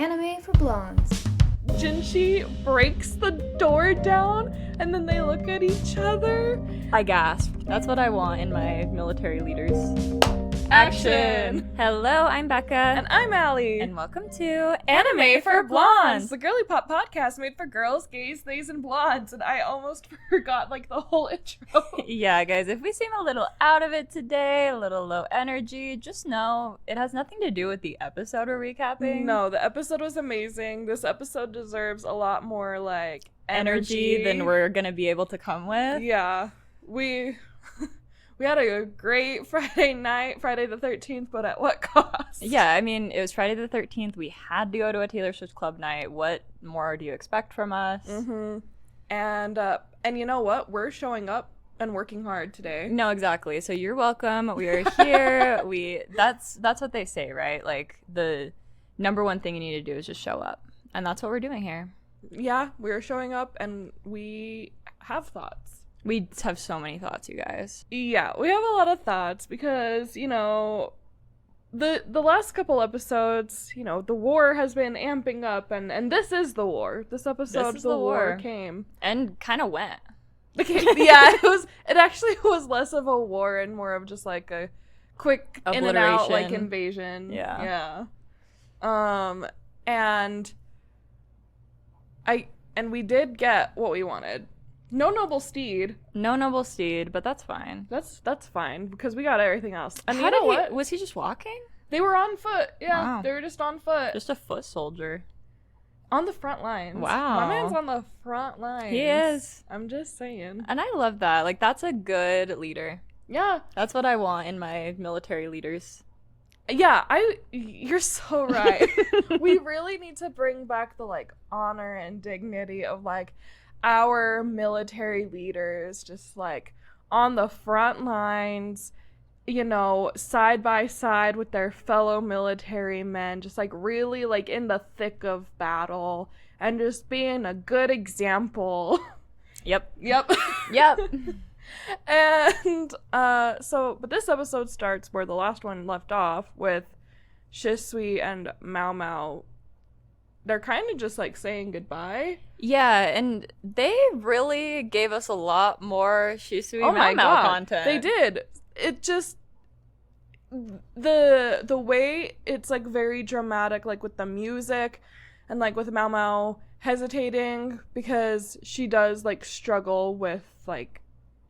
Anime for Blondes. Jinshi breaks the door down and then they look at each other. I gasp. That's what I want in my military leaders. Action! Hello, I'm Becca. And I'm Ali. And welcome to Anime for Blondes. The girly pop podcast made for girls, gays, theys, and blondes. And I almost forgot the whole intro. Yeah, guys, if we seem a little out of it today, a little low energy, just know it has nothing to do with the episode we're recapping. No, the episode was amazing. This episode deserves a lot more energy than we're gonna be able to come with. Yeah, we had a great Friday night, Friday the 13th, but at what cost? Yeah, I mean, it was Friday the 13th. We had to go to a Taylor Swift club night. What more do you expect from us? Mm-hmm. And you know what? We're showing up and working hard today. No, exactly. So you're welcome. We are here. That's what they say, right? Like, the number one thing you need to do is just show up. And that's what we're doing here. Yeah, we're showing up and we have thoughts. We have so many thoughts, you guys. Yeah, we have a lot of thoughts because, the last couple episodes, the war has been amping up, and this is the war. This episode, the war came. And kind of went. Yeah, it actually was less of a war and more of just a quick in and out invasion. Yeah. And we did get what we wanted. No noble steed, but that's fine. That's fine because we got everything else. And you know what? Was he just walking? They were on foot. Yeah, wow. They were just on foot. Just a foot soldier. On the front lines. Wow. My man's on the front lines. He is. I'm just saying. And I love that. That's a good leader. Yeah. That's what I want in my military leaders. Yeah, you're so right. We really need to bring back the honor and dignity of our military leaders just on the front lines, side by side with their fellow military men, just really in the thick of battle and just being a good example. Yep. And but this episode starts where the last one left off with ShiSui and Maomao. They're kind of just saying goodbye. Yeah, and they really gave us a lot more ShiSui Maomao content. They did. It just the way it's very dramatic, with the music and with Maomao hesitating because she does struggle with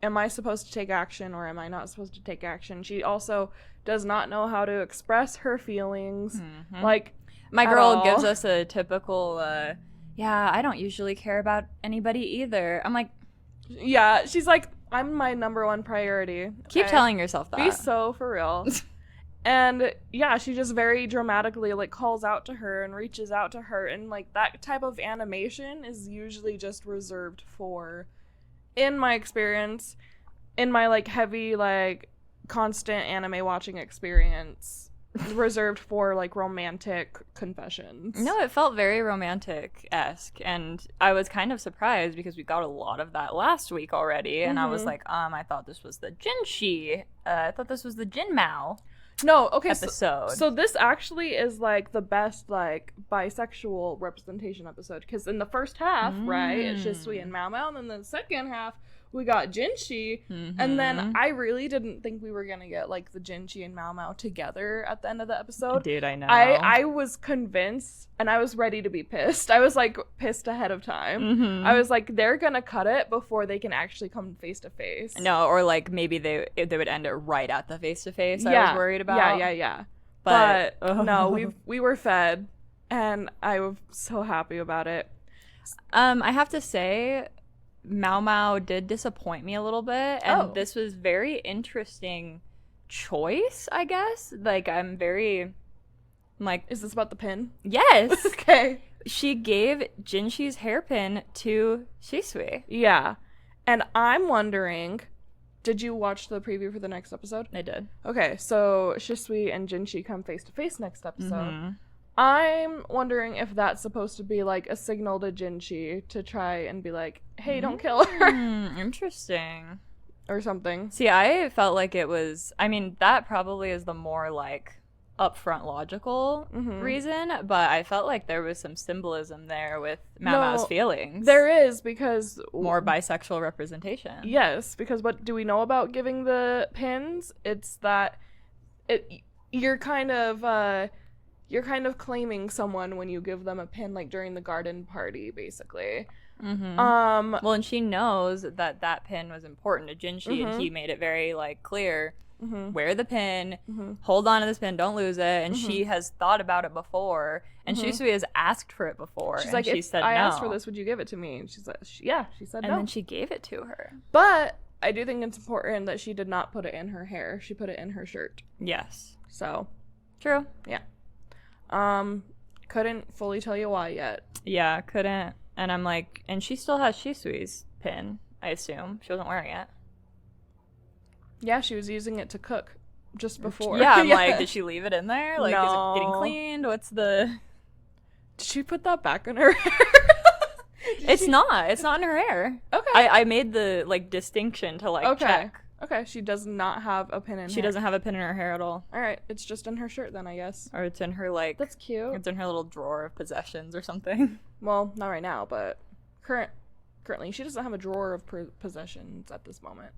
am I supposed to take action or am I not supposed to take action? She also does not know how to express her feelings. Mm-hmm. My girl gives us a typical, I don't usually care about anybody either. I'm like... Yeah, she's I'm my number one priority. Keep telling yourself that. Be so for real. And, yeah, she just very dramatically, calls out to her and reaches out to her. And, that type of animation is usually just reserved for, in my experience, in my, heavy, constant anime watching experience... reserved for romantic confessions. No, it felt very romantic-esque, and I was kind of surprised because we got a lot of that last week already, and I was I thought this was the Jinshi. I thought this was the Jinmao. No, okay, episode. So this actually is the best bisexual representation episode because in the first half, right, it's ShiSui and Maomao, and then the second half we got Jinshi, and then I really didn't think we were gonna get the Jinshi and Maomao together at the end of the episode. Dude, I know. I was convinced, and I was ready to be pissed. I was pissed ahead of time. Mm-hmm. I was they're gonna cut it before they can actually come face to face. No, or maybe they would end it right at the face to face. I was worried about. Yeah. But no, we were fed, and I was so happy about it. I have to say, Maomao did disappoint me a little bit, and this was very interesting choice, I guess. I'm is this about the pin? Yes. Okay. She gave Jinshi's hairpin to ShiSui. Yeah. And I'm wondering, did you watch the preview for the next episode? I did. Okay, so ShiSui and Jinshi come face to face next episode. Mm-hmm. I'm wondering if that's supposed to be a signal to Jinshi to try and be hey, don't kill her. Interesting. Or something. See, I felt it was, that probably is the more upfront logical reason, but I felt like there was some symbolism there with Maomao's feelings. There is, because more bisexual representation. Yes, because what do we know about giving the pins? It's that you're kind of claiming someone when you give them a pin, like during the garden party, basically. Well, and she knows that pin was important to Jinshi, and he made it very like clear. Wear the pin, hold on to this pin, don't lose it. And she has thought about it before, and ShiSui has asked for it before. She's and like, she said, I no. asked for this, would you give it to me? And she's like, yeah, she said no. And then she gave it to her. But I do think it's important that she did not put it in her hair. She put it in her shirt. Yes. So. True. Yeah. Couldn't fully tell you why yet. Yeah, couldn't. And I'm like, and she still has ShiSui's pin, I assume. She wasn't wearing it. Yeah, she was using it to cook just before. Yeah, I'm like, did she leave it in there? Like, no. Is it getting cleaned? What's the... Did she put that back in her hair? It's not in her hair. Okay. I made the, like, distinction to, like, check. Okay, she does not have a pin in She doesn't have a pin in her hair at all. Alright, it's just in her shirt then, I guess. Or it's in her, like... That's cute. It's in her little drawer of possessions or something. Well, not right now, but currently she doesn't have a drawer of possessions at this moment.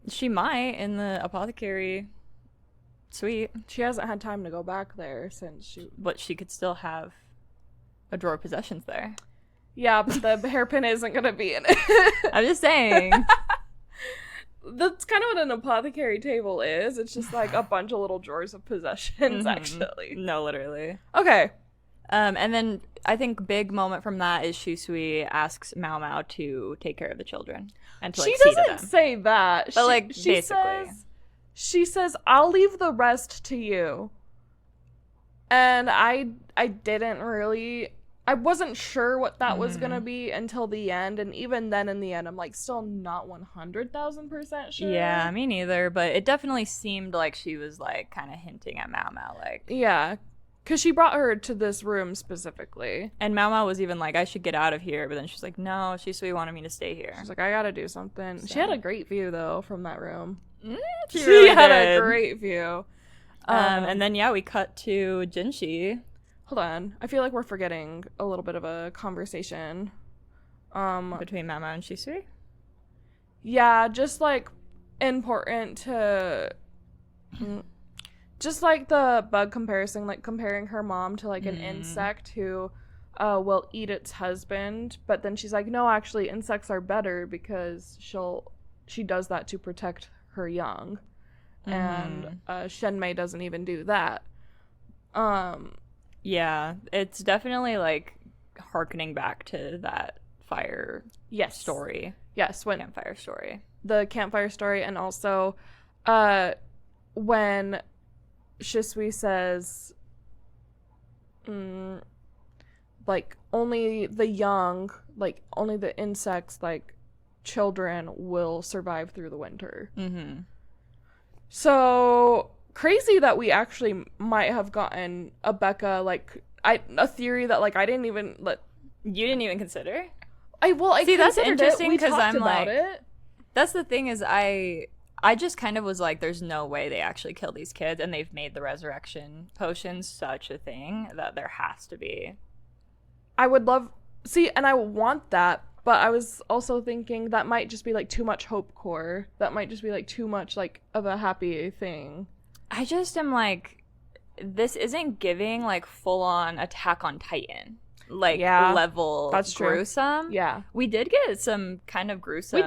She might in the apothecary suite. She hasn't had time to go back there since she... But she could still have a drawer of possessions there. Yeah, but the hairpin isn't going to be in it. I'm just saying. That's kind of what an apothecary table is. It's just like a bunch of little drawers of possessions, actually. No, literally. Okay. And then I think big moment from that is ShiSui asks Maomao to take care of the children and to like see to them. She doesn't say that, but like basically, she says, "I'll leave the rest to you." And I didn't really. I wasn't sure what that was gonna be until the end, and even then, in the end, I'm like still not 100,000% sure. Yeah, me neither. But it definitely seemed like she was like kind of hinting at Maomao, like yeah. Because she brought her to this room specifically. And Maomao was even like, I should get out of here. But then she's like, no, ShiSui wanted me to stay here. She's like, I gotta do something. So. She had a great view, though, from that room. She really had did. a great view. And then, yeah, we cut to Jinshi. Hold on. I feel like we're forgetting a little bit of a conversation. Between Maomao and ShiSui? Yeah, just, like, important to... Just like the bug comparison, like comparing her mom to like an insect who will eat its husband, but then she's like, no, actually insects are better because she does that to protect her young. And Shenmei doesn't even do that. Yeah, it's definitely like hearkening back to that fire story. Yes, when campfire story. The campfire story, and also when ShiSui says, like, only the young, like, only the insects, like, children will survive through the winter. So, crazy that we actually might have gotten a Becca, like, a theory that, like, I didn't even, You didn't even consider? I See, that's interesting because I'm like... it. That's the thing is I just kind of was like, there's no way they actually kill these kids, and they've made the resurrection potion such a thing that there has to be. I would love... See, and I want that, but I was also thinking that might just be, like, too much hope core. That might just be, like, too much, like, of a happy thing. I just am like, this isn't giving, like, full-on Attack on Titan. Like, level that's gruesome. True. Yeah. We did get some kind of gruesome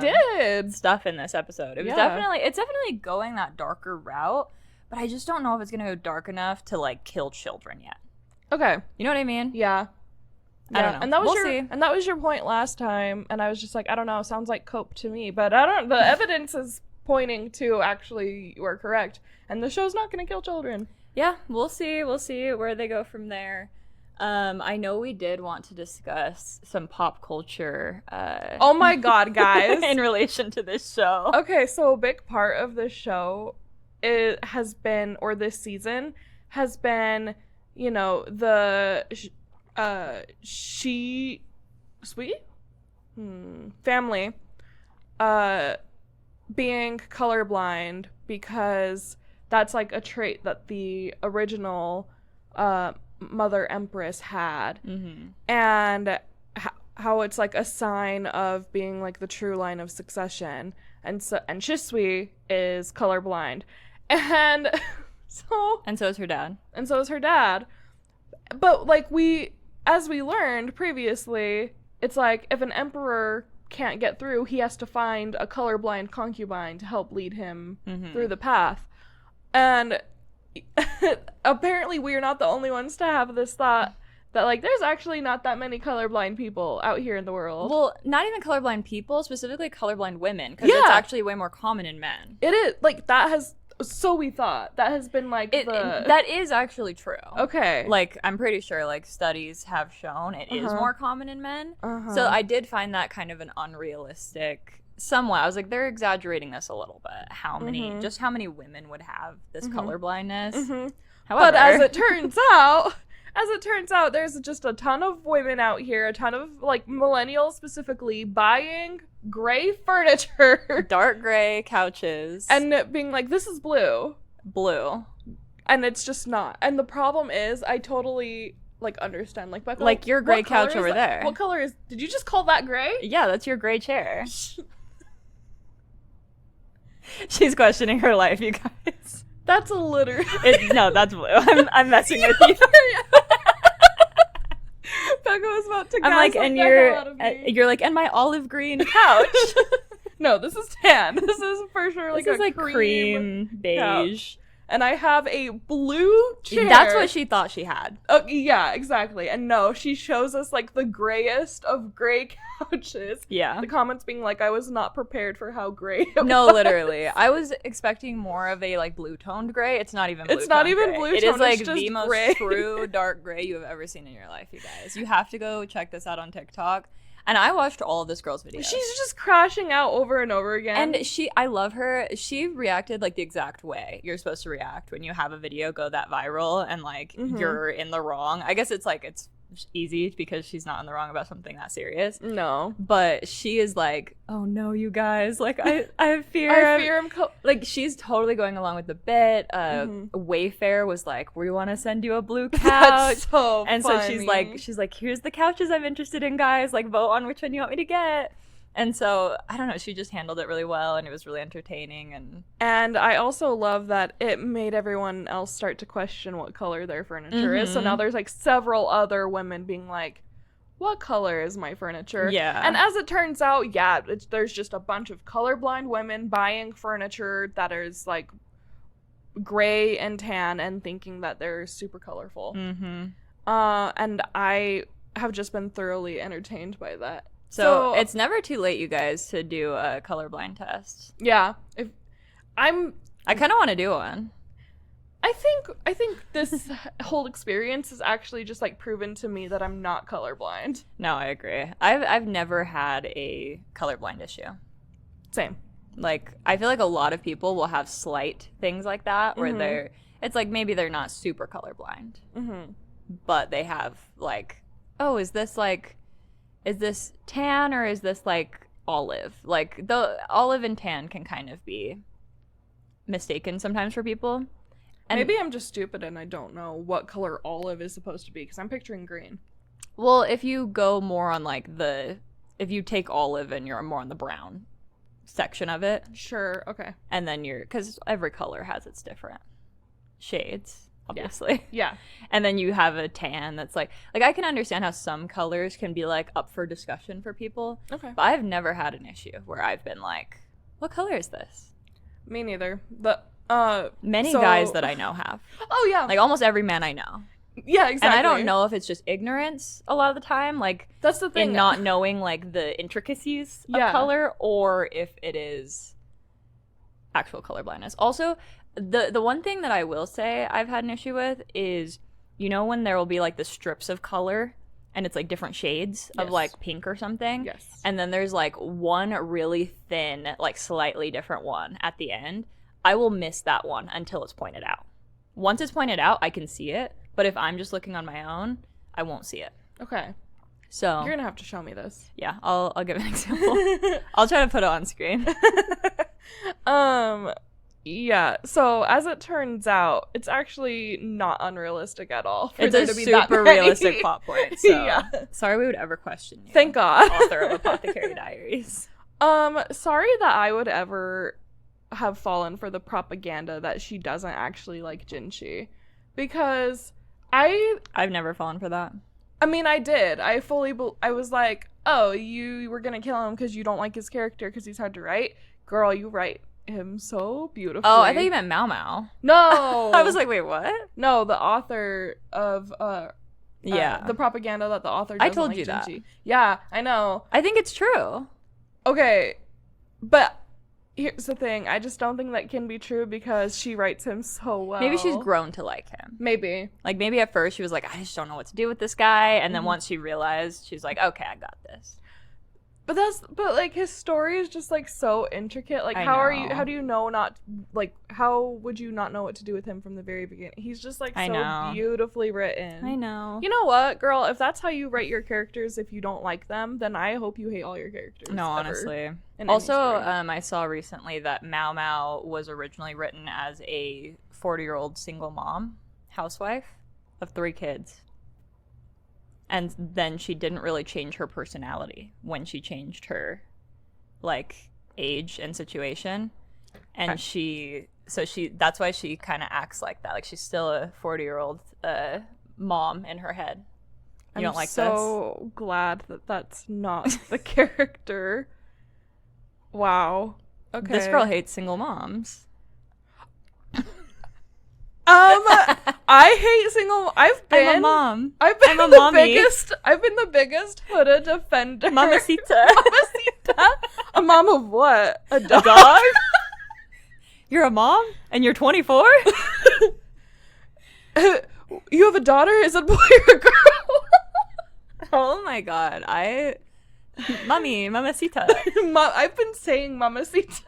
stuff in this episode. It's definitely going that darker route, but I just don't know if it's going to go dark enough to, like, kill children yet. Okay. You know what I mean? Yeah. I don't know. And that was we'll see. And that was your point last time, and I was just like, I don't know, sounds like cope to me, but I don't... The evidence is pointing to actually you are correct, and the show's not going to kill children. Yeah, we'll see. We'll see where they go from there. I know we did want to discuss some pop culture. Oh my god, guys! In relation to this show. Okay, so a big part of this show has been, or this season has been, you know, the ShiSui family being colorblind because that's like a trait that the original Mother Empress had. And how it's like a sign of being like the true line of succession. And ShiSui is colorblind. And so is her dad. And so is her dad. But like as we learned previously, it's like if an emperor can't get through, he has to find a colorblind concubine to help lead him through the path. And apparently we are not the only ones to have this thought that like there's actually not that many colorblind people out here in the world. Well, not even colorblind people, specifically colorblind women, because it's actually way more common in men. It is. Like that has, so we thought, that has been like that is actually true. Okay. Like I'm pretty sure like studies have shown it is more common in men. So I did find that kind of an unrealistic somewhat. I was like, they're exaggerating this a little bit. How many women would have this colorblindness? However, but as it turns out, there's just a ton of women out here, a ton of like millennials specifically, buying gray furniture, dark gray couches, and being like, this is blue, and it's just not. And the problem is, I totally like understand, like Becca, like your gray couch over there. What color is? Did you just call that gray? Yeah, that's your gray chair. She's questioning her life, you guys. That's a literally. No, that's blue. I'm messing with you. Becca was about to. I'm like, and you're like, and my olive green couch. No, this is tan. This is for sure like this is a like cream beige. Couch. And I have a blue chair. That's what she thought she had. Oh, yeah, exactly. And no, she shows us like the grayest of gray couches. Yeah. The comments being like, I was not prepared for how gray it No, was. Literally. I was expecting more of a like blue toned gray. It's not even blue It's not even blue toned. It is like it's the most gray. true dark gray you have ever seen in your life, you guys. You have to go check this out on TikTok. And I watched all of this girl's videos. She's just crashing out over and over again. And I love her. She reacted like the exact way you're supposed to react when you have a video go that viral and like you're in the wrong. I guess it's like it's easy because she's not in the wrong about something that serious. No. But she is like, oh no, you guys. Like I have fear. I fear him. Like she's totally going along with the bit. Wayfair was like, we want to send you a blue couch. That's so and funny. So she's like, here's the couches I'm interested in, guys. Like vote on which one you want me to get. And so, I don't know, she just handled it really well, and it was really entertaining. And I also love that it made everyone else start to question what color their furniture is. So now there's, like, several other women being like, what color is my furniture? Yeah. And as it turns out, there's just a bunch of colorblind women buying furniture that is, like, gray and tan and thinking that they're super colorful. And I have just been thoroughly entertained by that. So it's never too late, you guys, to do a colorblind test. Yeah. I kind of want to do one. I think this whole experience has actually just like proven to me that I'm not colorblind. No, I agree. I've never had a colorblind issue. Same. Like I feel like a lot of people will have slight things like that where it's like maybe they're not super colorblind, but they have like, oh, is this tan or is this like olive? Like the olive and tan can kind of be mistaken sometimes for people. And maybe I'm just stupid and I don't know what color olive is supposed to be because I'm picturing green. Well, if you go more on like if you take olive and you're more on the brown section of it. Sure, okay. And then because every color has its different shades. Obviously. Yeah. And then you have a tan that's like I can understand how some colors can be like up for discussion for people. Okay. But I've never had an issue where I've been like, what color is this? Me neither. But many guys that I know have. Oh yeah. Like almost every man I know. Yeah, exactly. And I don't know if it's just ignorance a lot of the time, like that's the thing. In not knowing like the intricacies of color, or if it is actual colorblindness. Also, the one thing that I will say I've had an issue with is, you know, when there will be like the strips of color and it's like different shades of like pink or something. Yes. And then there's like one really thin, like slightly different one at the end. I will miss that one until it's pointed out. Once it's pointed out, I can see it. But if I'm just looking on my own, I won't see it. Okay. So you're gonna have to show me this. Yeah, I'll give an example. I'll try to put it on screen. Yeah, so as it turns out, it's actually not unrealistic at all for It's there a to be that super many. realistic plot point. So Yeah. sorry we would ever question you. Thank God. Author of Apothecary Diaries. Sorry that I would ever have fallen for the propaganda that she doesn't actually like Jinshi. Because I've never fallen for that. I mean, I did. I was like, oh, you were gonna kill him because you don't like his character because he's hard to write? Girl, you write him so beautifully. Oh, I thought you meant Maomao. No! I was like, wait, what? No, the author of, the propaganda that the author doesn't I told like you Jinshi. that. Yeah, I know. I think it's true. Okay, but here's the thing. I just don't think that can be true because she writes him so well. Maybe she's grown to like him. Maybe. Like, maybe at first she was like, I just don't know what to do with this guy. And then once she realized, she's like, okay, I got this. But like his story is just like so intricate. Like how do you know not like how would you not know what to do with him from the very beginning? He's just like so beautifully written. I know. You know what, girl? If that's how you write your characters, if you don't like them, then I hope you hate all your characters. No, honestly. Also, I saw recently that Maomao was originally written as a 40-year-old single mom, housewife of 3 kids. And then she didn't really change her personality when she changed her, like, age and situation. And that's why she kind of acts like that. Like, she's still a 40-year-old mom in her head. You don't like this? I'm so glad that that's not the character. Wow. Okay. This girl hates single moms. I hate single. I'm a mom. I've been the biggest Huda defender. Mamacita. Mamacita. A mom of what? A dog? You're a mom and you're 24? You have a daughter? Is it a boy or a girl? Oh my god. Mommy, Mamacita. I've been saying Mamacita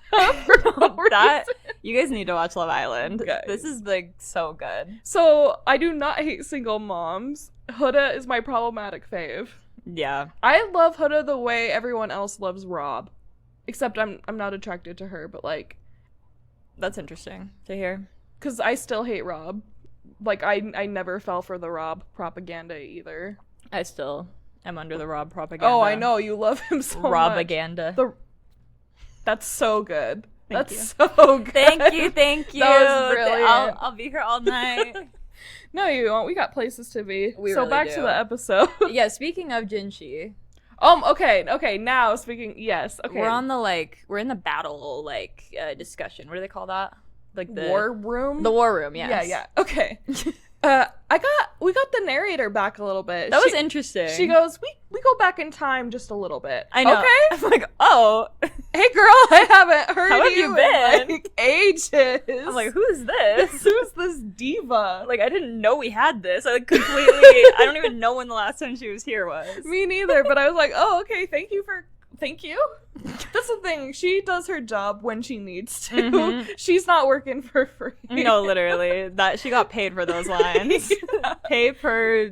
for no reason. You guys need to watch Love Island. Guys. This is like so good. So I do not hate single moms. Huda is my problematic fave. Yeah. I love Huda the way everyone else loves Rob. Except I'm not attracted to her, but like that's interesting to hear. Cause I still hate Rob. Like I never fell for the Rob propaganda either. I still am under the Rob propaganda. Oh, I know you love him so much. Robaganda. That's so good. Thank you. So good. Thank you. That was brilliant. I'll be here all night. No, you won't. We got places to be. We so really back do. to the episode. Yeah, speaking of Jinshi. Okay, now speaking, yes, okay. We're in the battle, discussion. What do they call that? Like the war room? The war room, yes. Yeah, okay. We got the narrator back a little bit. That was interesting. She goes, we go back in time just a little bit. I know. Okay? I'm like, oh. Hey girl, I haven't heard How have you been? In like ages. I'm like, who is this? Who's this diva? Like, I didn't know we had this. I I don't even know when the last time she was here was. Me neither, but I was like, oh, okay, thank you. That's the thing. She does her job when she needs to. Mm-hmm. She's not working for free. No, literally. That she got paid for those lines. Yeah. Pay per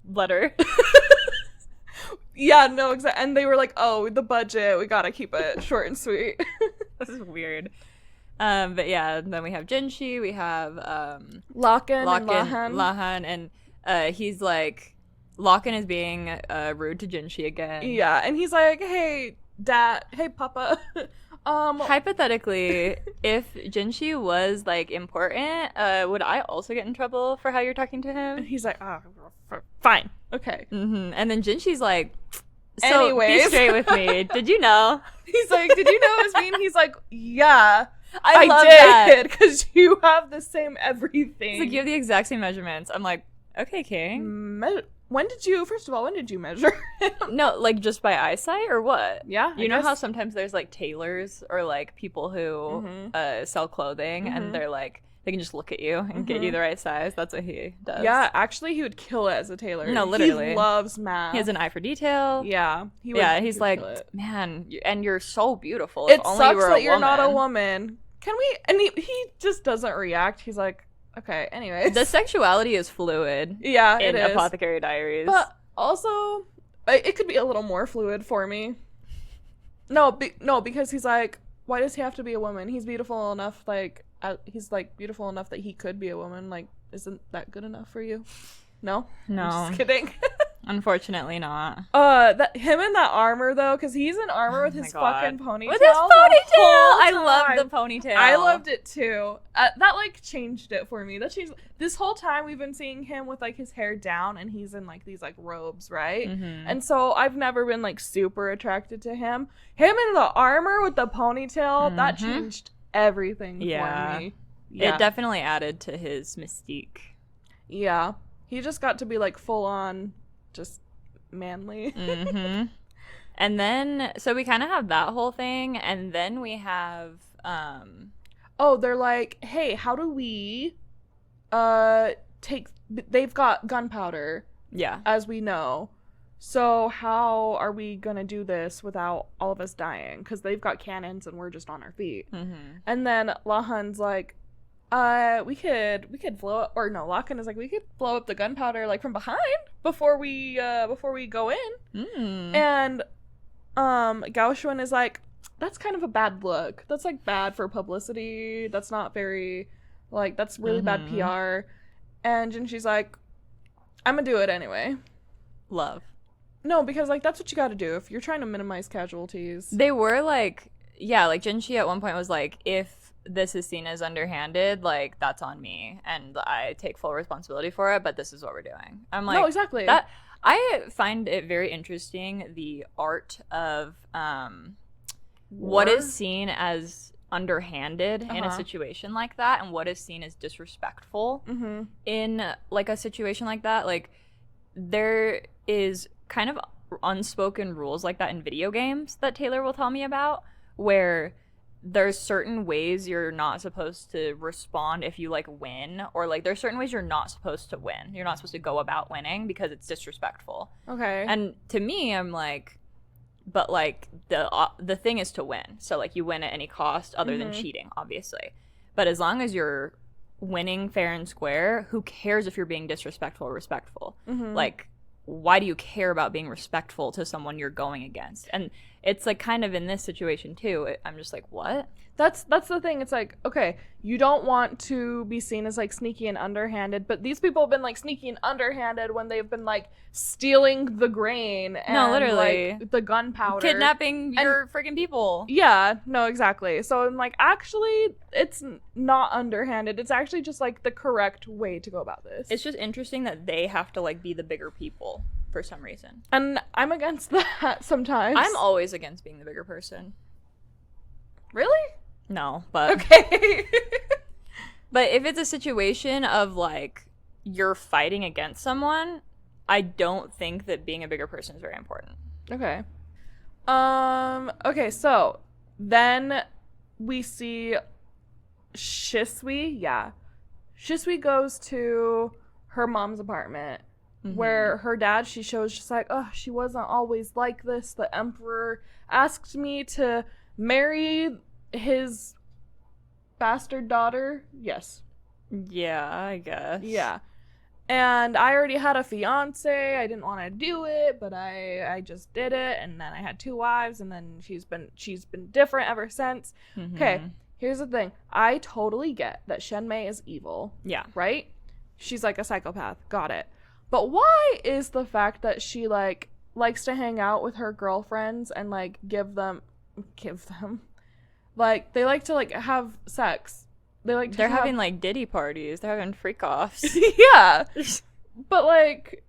letter. Yeah, no, exactly. And they were like, "Oh, the budget. We gotta keep it short and sweet." This is weird. But yeah, then we have Jinshi. We have Locken and Lahan, and he's like. Locken is being rude to Jinshi again. Yeah, and he's like, hey, dad, hey, papa. Hypothetically, if Jinshi was, important, would I also get in trouble for how you're talking to him? And he's like, fine. Okay. Mm-hmm. And then Jinshi's like, so anyways. Be straight with me. Did you know? He's like, did you know it was me? And he's like, yeah. I love did, because you have the same everything. He's like, you have the exact same measurements. I'm like, okay, King. When did you measure him? No, just by eyesight or what? Yeah. You know how sometimes there's tailors or people who sell clothing and they're they can just look at you and get you the right size. That's what he does. Yeah, actually he would kill it as a tailor. No, literally. He loves math. He has an eye for detail. Yeah. He's like, man, and you're so beautiful. It sucks that you're not a woman. Can we? And he just doesn't react. He's like, okay, anyways. The sexuality is fluid. Yeah, in Apothecary Diaries. But also, it could be a little more fluid for me. No, because he's like, why does he have to be a woman? He's beautiful enough, like, he's, like, beautiful enough that he could be a woman. Like, isn't that good enough for you? No? No. I'm just kidding. Unfortunately not. Him in that armor, though, because he's in armor with his fucking ponytail. With his ponytail! I love the ponytail. I loved it, too. That, like, changed it for me. That changed... This whole time, we've been seeing him with, like, his hair down, and he's in, like, these, like, robes, right? Mm-hmm. And so I've never been, like, super attracted to him. Him in the armor with the ponytail, that changed everything for me. Yeah. It definitely added to his mystique. Yeah. He just got to be, like, full-on... just manly. Mm-hmm. And then so we kind of have that whole thing, and then we have they're like, hey, how do we they've got gunpowder, as we know, so how are we gonna do this without all of us dying, because they've got cannons and we're just on our feet. And then Lahan's like, we could blow up, or no, Lakan is like, we could blow up the gunpowder, like, from behind before we go in. And Gaoshun is like, that's kind of a bad look. That's, like, bad for publicity. That's not very, like, that's really bad PR. And Jinshi's like, I'm gonna do it anyway. Love. No, because, like, that's what you gotta do if you're trying to minimize casualties. They were like, like Jinshi at one point was like, if this is seen as underhanded, like, that's on me, and I take full responsibility for it, but this is what we're doing. I'm like, no, exactly. That I find it very interesting, the art of what is seen as underhanded in a situation like that, and what is seen as disrespectful in, like, a situation like that. Like, there is kind of unspoken rules like that in video games that Taylor will tell me about, where there's certain ways you're not supposed to respond if you, like, win, or, like, there's certain ways you're not supposed to win. You're not supposed to go about winning because it's disrespectful. Okay. And to me, I'm like, but, like, the thing is to win. So, like, you win at any cost other than cheating, obviously. But as long as you're winning fair and square, who cares if you're being disrespectful or respectful? Like, why do you care about being respectful to someone you're going against? And it's, like, kind of in this situation too. I'm just like, what? That's the thing. It's like, okay, you don't want to be seen as, like, sneaky and underhanded, but these people have been, like, sneaky and underhanded when they've been, like, stealing the grain and, no, literally, like, the gunpowder, kidnapping your freaking people. Yeah, no, exactly. So I'm like, actually, it's not underhanded. It's actually just, like, the correct way to go about this. It's just interesting that they have to, like, be the bigger people for some reason. And I'm against that sometimes. I'm always against being the bigger person. Really? No, but... Okay. But if it's a situation of, like, you're fighting against someone, I don't think that being a bigger person is very important. Okay. Okay, so then we see ShiSui. Yeah. ShiSui goes to her mom's apartment, where her dad, she shows just like, oh, she wasn't always like this. The emperor asked me to marry his bastard daughter. Yes. Yeah, I guess. Yeah. And I already had a fiance. I didn't want to do it, but I just did it. And then I had 2 wives, and then she's been different ever since. Okay, here's the thing. I totally get that Shenmei is evil. Yeah. Right? She's like a psychopath. Got it. But why is the fact that she, like, likes to hang out with her girlfriends and, like, give them, like, they like to, like, have sex. They're having, like, Diddy parties. They're having freak-offs. Yeah. But, like...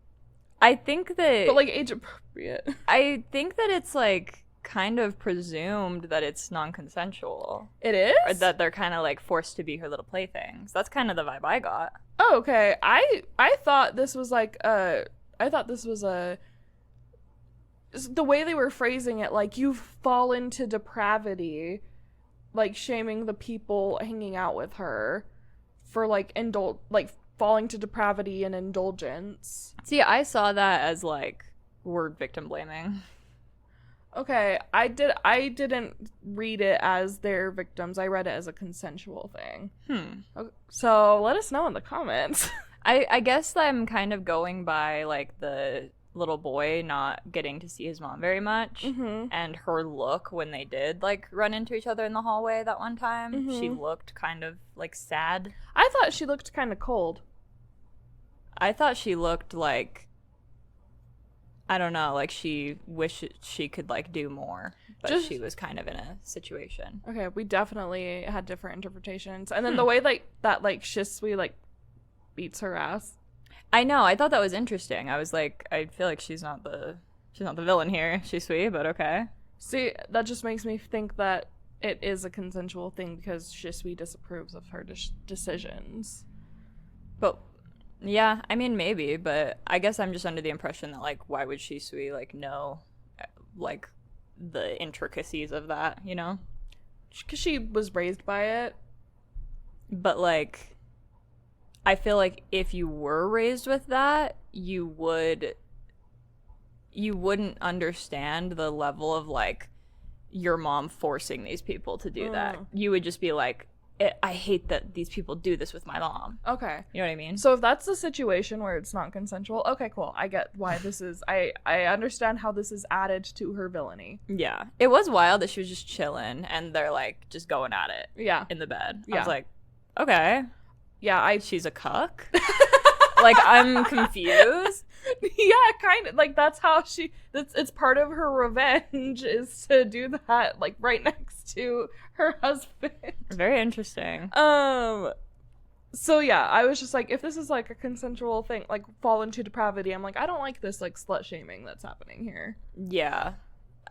I think that... But, like, age appropriate. I think that it's, like, kind of presumed that it's non-consensual. It is? Or that they're kind of, like, forced to be her little playthings. That's kind of the vibe I got. Oh, okay. I thought this was, like, the way they were phrasing it, like, you fall into depravity, like, shaming the people hanging out with her for, like, falling to depravity and indulgence. See, I saw that as, like, word victim blaming. Okay, I didn't read it as their victims. I read it as a consensual thing. Okay, so let us know in the comments. I guess I'm kind of going by, like, the little boy not getting to see his mom very much, and her look when they did like run into each other in the hallway that one time, she looked kind of like sad. I thought she looked kind of cold. I thought she looked like, I don't know, like she wished she could like do more, but she was kind of in a situation. Okay, we definitely had different interpretations, and then the way like that like ShiSui like beats her ass. I know. I thought that was interesting. I was like, I feel like she's not the villain here. She's sweet, but okay. See, that just makes me think that it is a consensual thing because ShiSui disapproves of her decisions. But yeah, I mean maybe, but I guess I'm just under the impression that like, why would ShiSui like know like the intricacies of that, you know? Because she was raised by it. But like, I feel like if you were raised with that, you wouldn't understand the level of like your mom forcing these people to do that. You would just be like, I hate that these people do this with my mom. Okay. You know what I mean? So if that's the situation where it's not consensual, okay, cool. I get why this is, I understand how this is added to her villainy. Yeah. It was wild that she was just chilling and they're like just going at it. Yeah. In the bed. Yeah. I was like, okay. Yeah, she's a cuck? Like, I'm confused. Yeah, kind of. Like, that's how it's part of her revenge is to do that, like, right next to her husband. Very interesting. So, yeah, I was just like, if this is, like, a consensual thing, like, fall into depravity, I'm like, I don't like this, like, slut-shaming that's happening here. Yeah.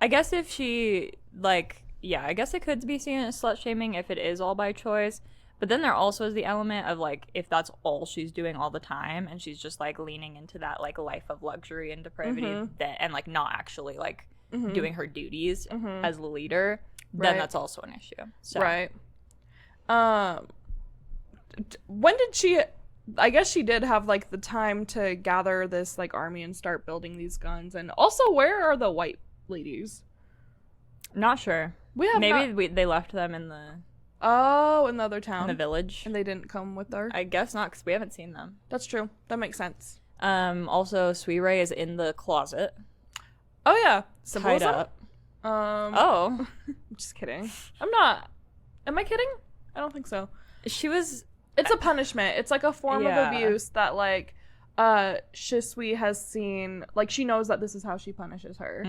I guess if she, like, yeah, I guess it could be seen as slut-shaming if it is all by choice. But then there also is the element of, like, if that's all she's doing all the time and she's just, like, leaning into that, like, life of luxury and depravity and, like, not actually, like, doing her duties as the leader, then that's also an issue. So. Right. When did she... I guess she did have, like, the time to gather this, like, army and start building these guns. And also, where are the white ladies? Not sure. They left them in the... Oh, in the other town. In the village. And they didn't come with her? I guess not, because we haven't seen them. That's true. That makes sense. Also, Suirei is in the closet. Oh, yeah. Symbolism? Tied up. I'm just kidding. I'm not. Am I kidding? I don't think so. She was... It's a punishment. It's like a form of abuse that, like, ShiSui has seen. Like, she knows that this is how she punishes her.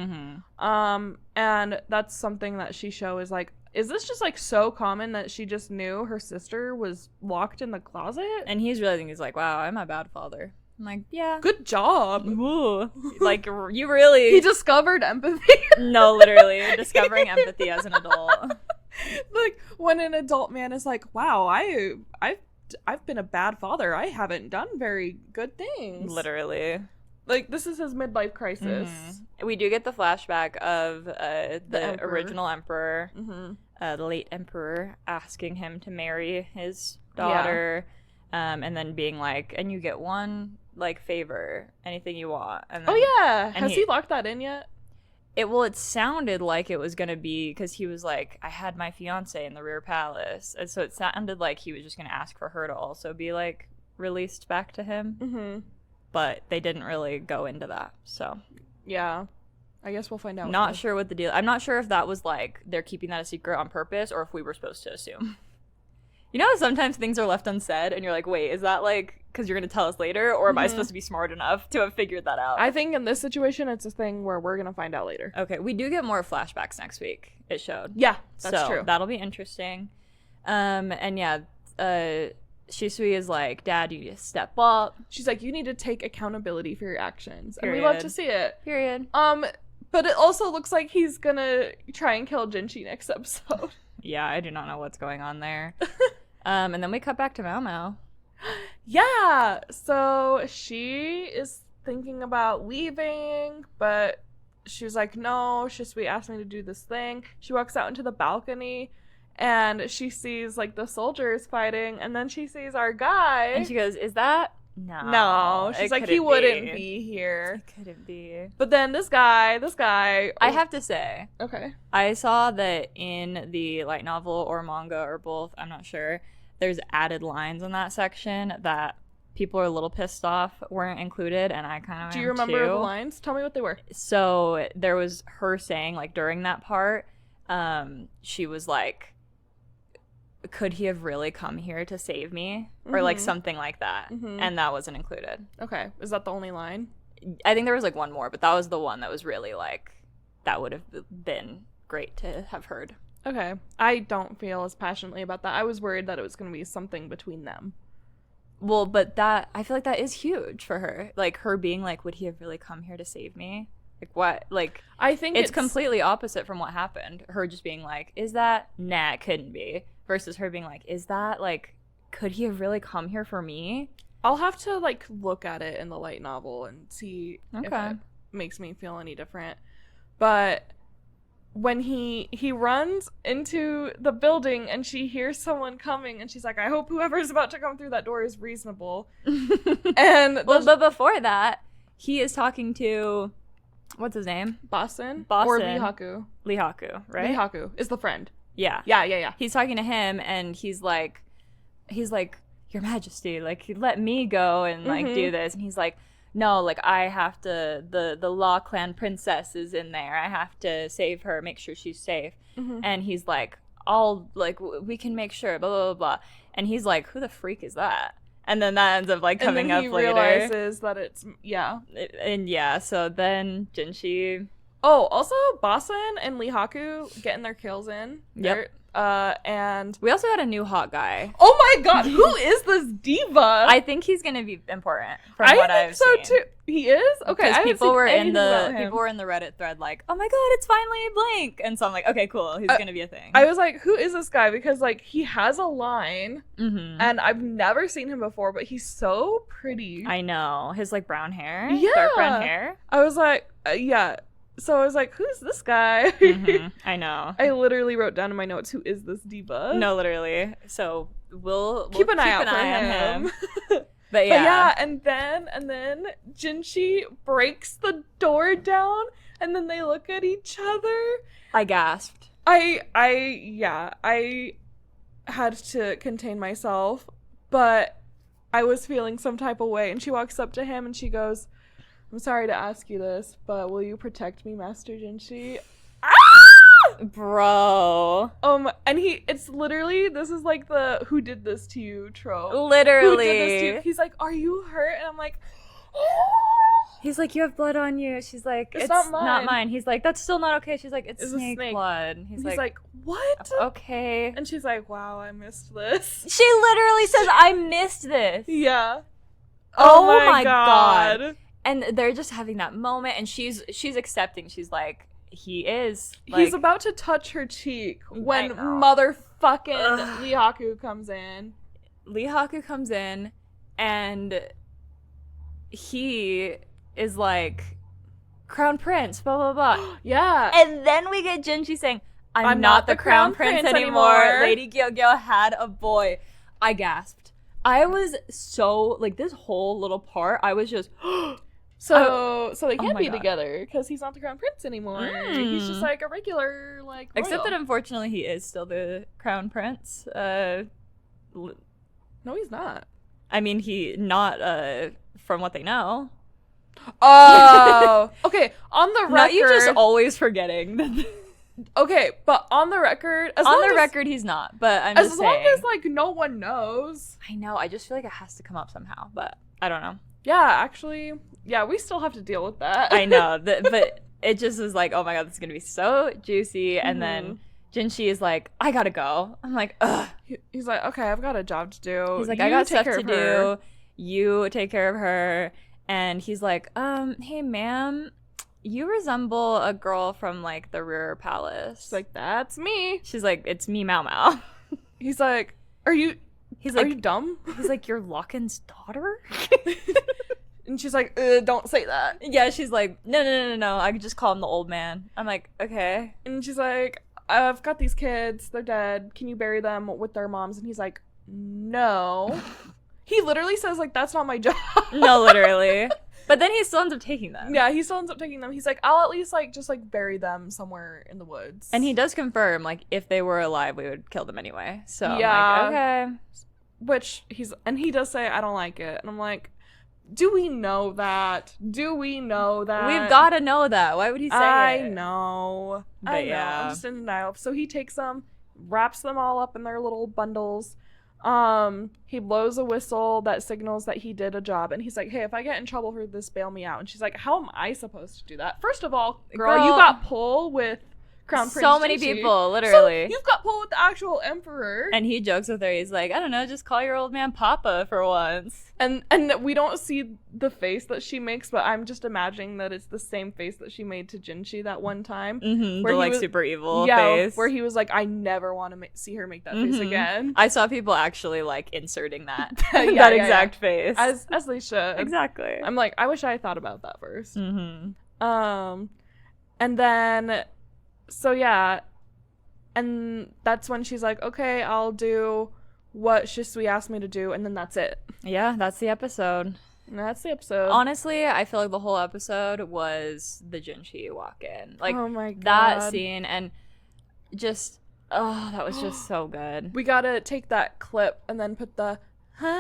And that's something that ShiSho is like, is this just, like, so common that she just knew her sister was locked in the closet? And he's realizing, he's like, wow, I'm a bad father. I'm like, yeah. Good job. Ooh. Like, you really... He discovered empathy. No, literally. Discovering empathy as an adult. Like, when an adult man is like, wow, I've been a bad father. I haven't done very good things. Literally. Like, this is his midlife crisis. We do get the flashback of the original emperor, the late emperor, asking him to marry his daughter, and then being like, and you get one, like, favor, anything you want. And then, Has he locked that in yet? It sounded like it was going to be, because he was like, I had my fiance in the rear palace. And so it sounded like he was just going to ask for her to also be, like, released back to him. But they didn't really go into that, so. Yeah. I guess we'll find out. Not sure what the deal... I'm not sure if that was, like, they're keeping that a secret on purpose, or if we were supposed to assume. You know how sometimes things are left unsaid, and you're like, wait, is that, like, because you're going to tell us later, or am I supposed to be smart enough to have figured that out? I think in this situation, it's a thing where we're going to find out later. Okay, we do get more flashbacks next week, it showed. Yeah, that's true. That'll be interesting. And yeah, ShiSui is like, Dad, you need to step up. She's like, you need to take accountability for your actions. Period. And we love to see it. Period. But it also looks like he's gonna try and kill Jinshi next episode. Yeah, I do not know what's going on there. And then we cut back to Maomao. Yeah, so she is thinking about leaving, but she was like, no, ShiSui asked me to do this thing. She walks out into the balcony, and she sees, like, the soldiers fighting, and then she sees our guy. And she goes, is that? No. She's like, he wouldn't be here. It couldn't be. But then this guy. I have to say. Okay. I saw that in the light novel or manga or both, I'm not sure, there's added lines in that section that people are a little pissed off weren't included, and I kind of Do you remember the lines? Tell me what they were. So there was her saying, like, during that part, she was like, could he have really come here to save me? Or like something like that. And that wasn't included. Okay. Is that the only line? I think there was like one more, but that was the one that was really like, that would have been great to have heard. Okay. I don't feel as passionately about that. I was worried that it was going to be something between them. Well, but that, I feel like that is huge for her. Like, her being like, would he have really come here to save me? Like, what? Like, I think it's completely opposite from what happened. Her just being like, is that? Nah, it couldn't be. Versus her being like, is that, like, could he have really come here for me? I'll have to, like, look at it in the light novel and see if it makes me feel any different. But when he runs into the building and she hears someone coming and she's like, I hope whoever's about to come through that door is reasonable. And well, but before that, he is talking to, what's his name? Boston? Boston. Or Lihaku. Lihaku, right? Lihaku is the friend. Yeah. Yeah. He's talking to him and he's like, Your Majesty, like, let me go and like do this. And he's like, no, like, I have to, the Law Clan princess is in there. I have to save her, make sure she's safe. And he's like, we can make sure, blah, blah, blah, blah. And he's like, who the freak is that? And then that ends up, like, coming up later. And then he realizes that it's, so then Jinshi... Oh, also, Boston and Lihaku getting their kills in. Yep. And we also had a new hot guy. Oh my god, who is this diva? I think he's gonna be important from what I've seen. I think so too. He is? Okay. Because people were in the Reddit thread like, oh my god, it's finally Blank. And so I'm like, okay, cool, he's gonna be a thing. I was like, who is this guy? Because like he has a line and I've never seen him before, but he's so pretty. I know. His like brown hair. Yeah. Dark brown hair. I was like, yeah. So I was like, who's this guy? I know. I literally wrote down in my notes, who is this diva? No, literally. So we'll keep an eye out on him. But yeah. And then Jinshi breaks the door down and then they look at each other. I gasped. I had to contain myself, but I was feeling some type of way. And she walks up to him and she goes, I'm sorry to ask you this, but will you protect me, Master Jinshi? Bro. And it's literally, this is like the who did this to you trope. Literally. Who did this to you? He's like, are you hurt? And I'm like, he's like, you have blood on you. She's like, it's not mine. He's like, that's still not okay. She's like, it's snake blood. He's like, what? Okay. And she's like, wow, I missed this. She literally says, I missed this. Yeah. Oh my god. And they're just having that moment, and she's accepting. She's like, he is. Like, he's about to touch her cheek when motherfucking Lihaku comes in. Lihaku comes in, and he is like, Crown Prince, blah, blah, blah. Yeah. And then we get Jinshi saying, I'm not the Crown Prince anymore. Lady Gyogyo had a boy. I gasped. I was so, like, this whole little part, I was just... So they can't be together because he's not the Crown Prince anymore. He's just like a regular, like, royal. Except that unfortunately he is still the Crown Prince. No, he's not. I mean, from what they know. Oh, okay. On the record, not you just always forgetting. Okay, but on the record, he's not. But I'm just saying, as long as like no one knows. I know. I just feel like it has to come up somehow, but I don't know. Yeah, actually, yeah, we still have to deal with that. I know, but it just is like, oh my god, this is gonna be so juicy. And then Jinshi is like, I gotta go. I'm like, ugh. He's like, okay, I've got a job to do. He's like, I got stuff to do. You take care of her. And he's like, hey, ma'am, you resemble a girl from like the Rear Palace. She's like, that's me. She's like, it's me, Maomao. He's like, are you dumb? He's like, you're Locken's daughter? And she's like, don't say that. Yeah, she's like, no. I could just call him the old man. I'm like, okay. And she's like, I've got these kids. They're dead. Can you bury them with their moms? And he's like, no. He literally says, like, that's not my job. No, literally. But then he still ends up taking them. Yeah, he still ends up taking them. He's like, I'll at least, like, just, like, bury them somewhere in the woods. And he does confirm, like, if they were alive, we would kill them anyway. So, yeah. I'm like, okay. which he does say, I don't like it. And I'm like, do we know that? We've got to know that. Why would he say it? I know. But yeah. I'm just in denial. So he takes them, wraps them all up in their little bundles. He blows a whistle that signals that he did a job, and he's like, hey, if I get in trouble for this, bail me out. And she's like, how am I supposed to do that? First of all, girl, you got pull with Crown Prince so many Jinshi. people, literally. So you've got pull with the actual emperor. And he jokes with her. He's like, I don't know, just call your old man Papa for once. And we don't see the face that she makes, but I'm just imagining that it's the same face that she made to Jinshi that one time. Mm-hmm, where the super evil face. Where he was like, I never want to see her make that face again. I saw people actually like inserting that exact face. As they should. Exactly. I'm like, I wish I had thought about that first. Mm-hmm. And then, so yeah, and that's when she's like, okay, I'll do what ShiSui asked me to do, and then that's it. Yeah, that's the episode. Honestly, I feel like the whole episode was the Jinshi walk-in. Like, oh my God. That scene, and just, that was just so good. We gotta take that clip and then put the have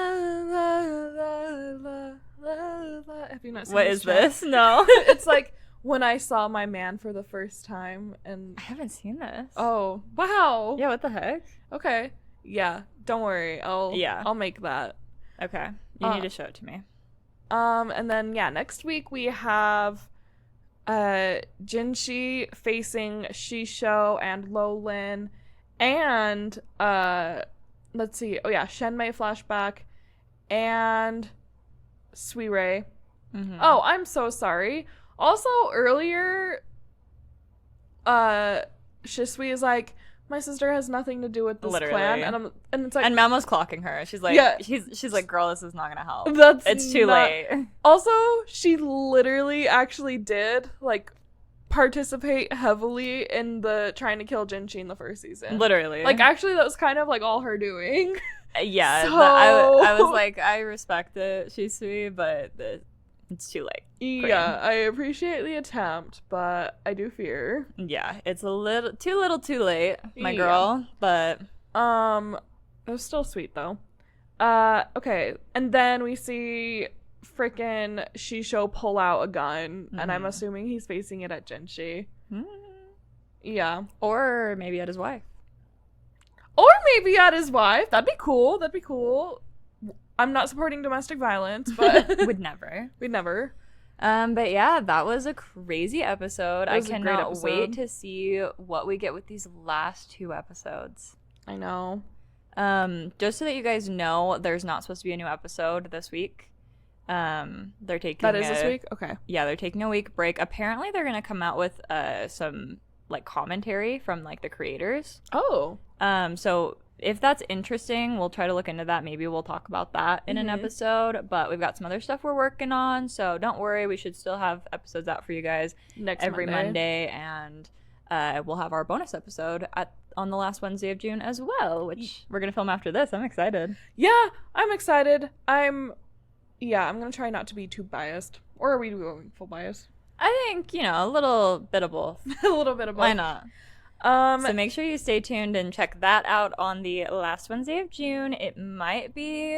you not seen what is this? No. It's like when I saw my man for the first time, and I haven't seen this. Oh, wow. Yeah, what the heck? Okay. Yeah, don't worry. I'll make that. Okay. You need to show it to me. And then next week we have Jinshi facing Shisho and Lolin, and let's see. Oh yeah, Shenmei flashback and Suirei. Mm-hmm. Oh, I'm so sorry. Also earlier, Shisui is like, my sister has nothing to do with this plan, and it's like, and Mamo's clocking her. She's like, she's like, girl, this is not gonna help. It's too late. Also, she literally actually did like participate heavily in the trying to kill Jinshi in the first season. Literally, like actually, that was kind of like all her doing. Yeah, so... I was like, I respect it, ShiSui, but it's too late. Yeah, I appreciate the attempt, but I do fear. Yeah, it's a little too late, my girl. But it was still sweet though. Okay, and then we see freaking Shisho pull out a gun, and I'm assuming he's facing it at Jinshi. Yeah, or maybe at his wife. That'd be cool. I'm not supporting domestic violence, but We'd never. But yeah, that was a crazy episode. I cannot wait to see what we get with these last 2 episodes. I know. Just so that you guys know, there's not supposed to be a new episode this week. They're taking this week? Okay. Yeah, they're taking a week break. Apparently they're gonna come out with some like commentary from like the creators. Oh. So if that's interesting, we'll try to look into that. Maybe we'll talk about that in an episode. But we've got some other stuff we're working on, so don't worry. We should still have episodes out for you guys every Monday, and we'll have our bonus episode on the last Wednesday of June as well, which we're gonna film after this. I'm excited. Yeah, I'm excited. I'm gonna try not to be too biased. Or are we going full bias? I think a little bit of both. A little bit of both. Why not? So make sure you stay tuned and check that out on the last Wednesday of June. It might be,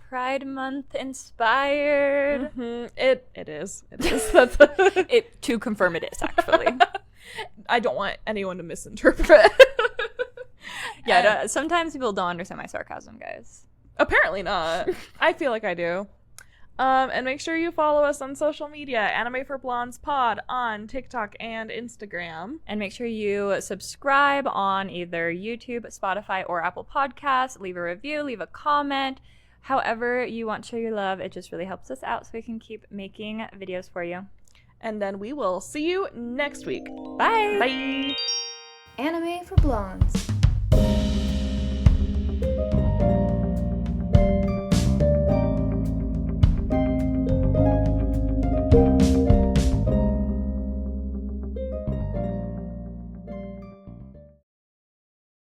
Pride Month inspired. Mm-hmm. It is. That's to confirm it is, actually. I don't want anyone to misinterpret. Yeah, sometimes people don't understand my sarcasm, guys. Apparently not. I feel like I do. And make sure you follow us on social media, Anime for Blondes Pod on TikTok and Instagram. And make sure you subscribe on either YouTube, Spotify, or Apple Podcasts. Leave a review, leave a comment. However you want to show your love, it just really helps us out so we can keep making videos for you. And then we will see you next week. Bye! Bye! Anime for Blondes.